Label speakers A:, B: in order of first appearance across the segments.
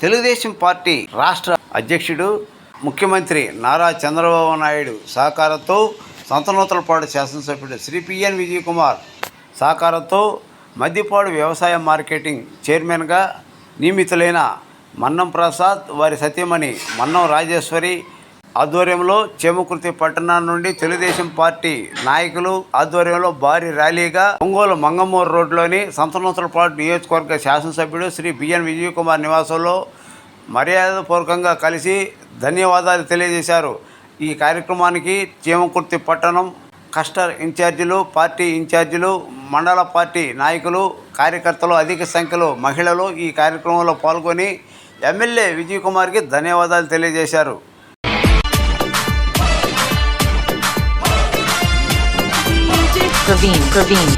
A: Telugu Desam party రాష్ట్ర అధ్యక్షుడు ముఖ్యమంత్రి నారా చంద్రబాబు నాయుడు సహకారంతో సంతనూతలపాడు శాసనసభ్యుడు శ్రీ పిఎన్ విజయ్ కుమార్ సహకారంతో మద్దిపాడు వ్యవసాయ మార్కెటింగ్ చైర్మన్గా నియమితులైన మన్నం ప్రసాద్ వారి సతీమణి మన్నం రాజేశ్వరి ఆధ్వర్యంలో చేమకుర్తి పట్టణం నుండి తెలుగుదేశం పార్టీ నాయకులు ఆధ్వర్యంలో భారీ ర్యాలీగా ఒంగోలు మంగమూరు రోడ్లోని సంతనూతలపాడు నియోజకవర్గ శాసనసభ్యుడు శ్రీ బిఎన్ విజయ్ కుమార్ నివాసంలో మర్యాదపూర్వకంగా కలిసి ధన్యవాదాలు తెలియజేశారు. ఈ కార్యక్రమానికి చేమకుర్తి పట్టణం కస్టర్ ఇన్ఛార్జీలు, పార్టీ ఇన్ఛార్జీలు, మండల పార్టీ నాయకులు, కార్యకర్తలు, అధిక సంఖ్యలో మహిళలు ఈ కార్యక్రమంలో పాల్గొని ఎమ్మెల్యే విజయ్ కుమార్కి ధన్యవాదాలు తెలియజేశారు.
B: Praveen. Praveen.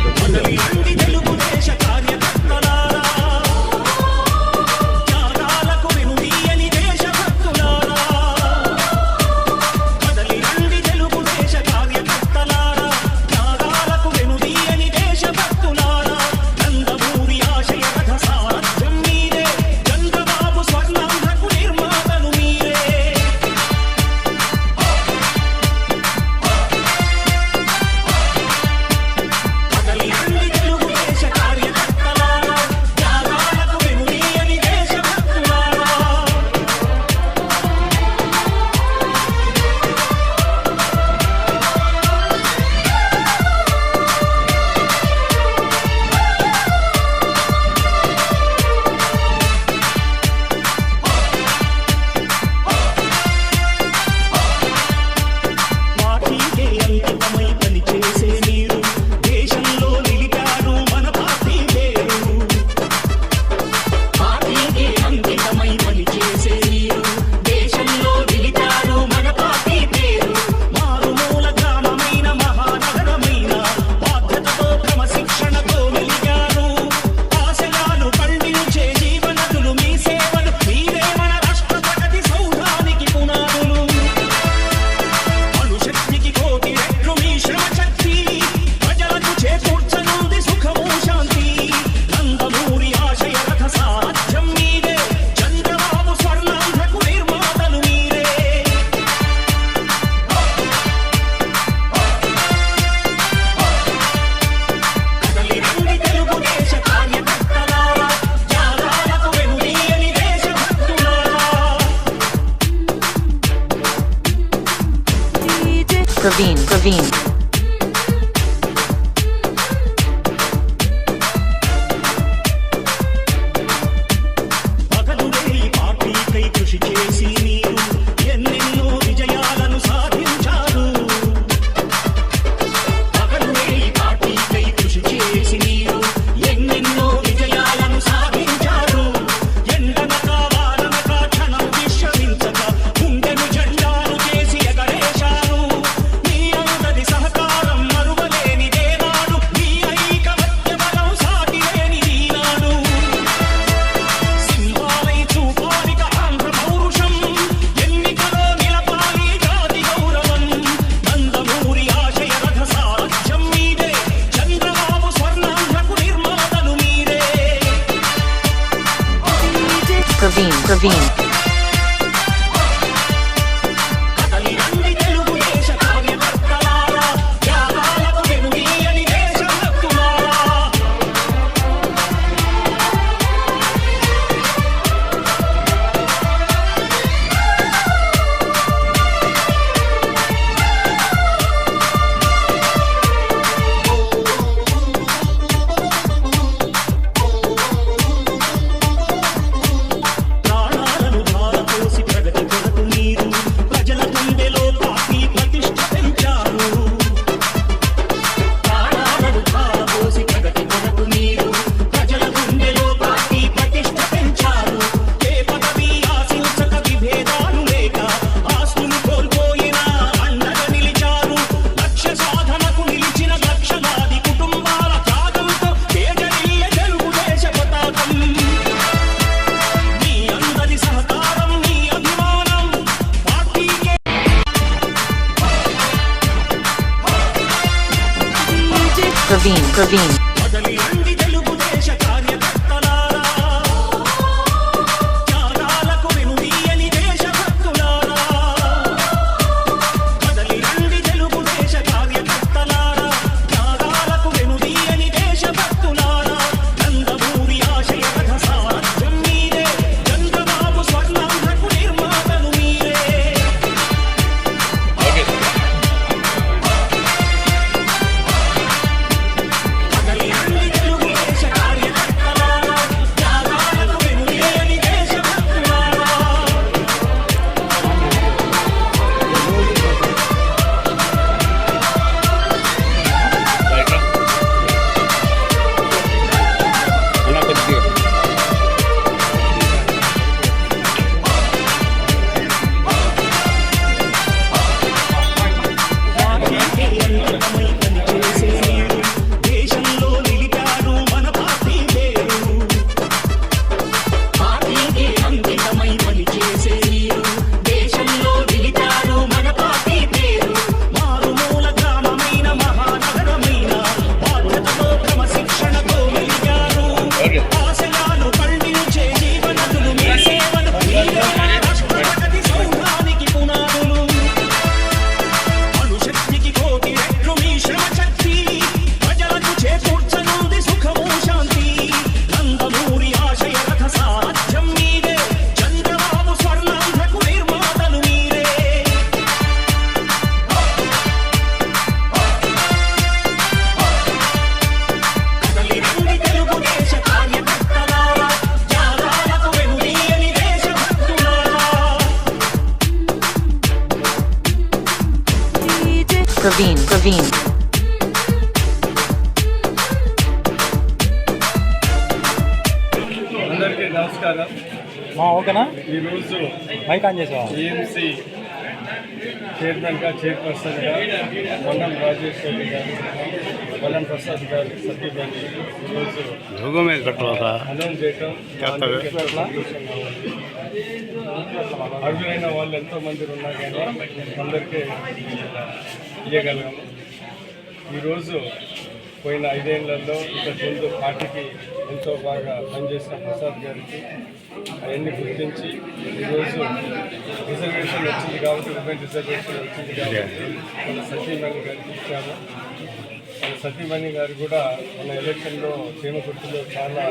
B: Praveen. Praveen. Praveen.
C: అందరికీ నమస్కారం.
D: ఓకేనా
C: ఈరోజు
D: మైక్ ఆన్ చేసావా?
C: ఏఎంసీ చైర్మన్గా చైర్పర్సన్గా పొన్నం రాజేశ్వరి గారు, పొన్నం ప్రసాద్ గారు సత్యమణి ఈరోజు అనౌన్స్ చేయటం అందరికీ ఎంతో సంతోషంగా ఉంది. అర్హులైన వాళ్ళు ఎంతోమంది ఉన్నా కానీ అందరికీ ఇవ్వగలిగాము. ఈరోజు పోయిన 5 ఏళ్లలో ఇంతకుముందు పార్టీకి ఎంతో బాగా పనిచేసిన ప్రసాద్ గారికి అవన్నీ గుర్తించి ఈరోజు రిజర్వేషన్ వచ్చింది కాబట్టి ఉమెన్ రిజర్వేషన్ వచ్చింది కాబట్టి మన సతీమణి గారికి ఇచ్చాము. మన సతీమణి గారు కూడా మన ఎలక్షన్లో సీమ గుర్తులో చాలా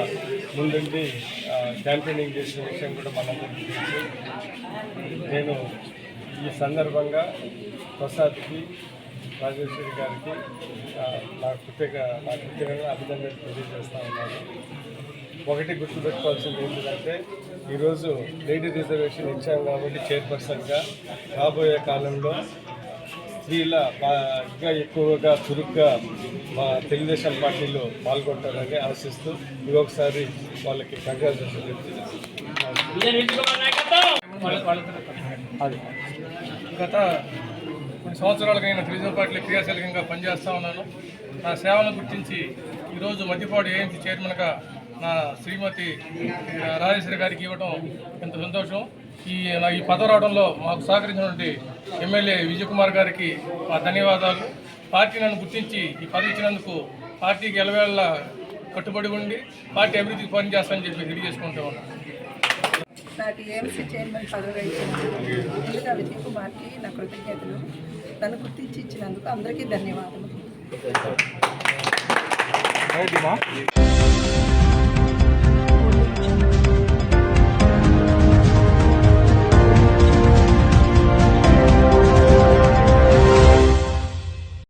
C: ముందుండి క్యాంపెయినింగ్ చేసిన విషయం కూడా మనందరికీ తెలుసు. నేను ఈ సందర్భంగా ప్రసాద్కి, రాజేశ్వరి గారికి నాకు ప్రత్యేకంగా అభినందనలు తెలియజేస్తా ఉన్నాను. ఒకటి గుర్తుపెట్టుకోవాల్సింది ఏంటంటే ఈరోజు లేడీ రిజర్వేషన్ ఇచ్చాం కాబట్టి చైర్పర్సన్గా రాబోయే కాలంలో స్త్రీల ఇంకా ఎక్కువగా చురుగ్గా మా తెలుగుదేశం పార్టీలో పాల్గొంటారని ఆశిస్తూ ఇంకొకసారి వాళ్ళకి కంగ్రాచులేషన్
D: అది
E: గత కొన్ని సంవత్సరాలుగా నేను తెలుగుదేశం పార్టీలో క్రియాశీలకంగా పనిచేస్తూ ఉన్నాను. నా సేవలను గుర్తించి ఈరోజు మధ్యపాడు ఏఎంసీ చైర్మన్గా నా శ్రీమతి రాజేశ్వరి గారికి ఇవ్వడం ఎంత సంతోషం. ఈ పదవి రావడంలో మాకు సహకరించినటువంటి ఎమ్మెల్యే విజయ్ కుమార్ గారికి మా ధన్యవాదాలు. పార్టీ నన్ను గుర్తించి ఈ పదవి ఇచ్చినందుకు పార్టీకి ఎలవేళ కట్టుబడి ఉండి పార్టీ అభివృద్ధికి పనిచేస్తానని చెప్పి తెలియజేసుకుంటూ ఉన్నాను.
F: నాకు ఏఎంసీ చైర్మన్ పదవి ఇచ్చినందుకు ముందుగా విజయ్ కుమార్కి నా కృతజ్ఞతలు. తను గుర్తించి ఇచ్చినందుకు అందరికీ ధన్యవాదాలు.
D: రైట్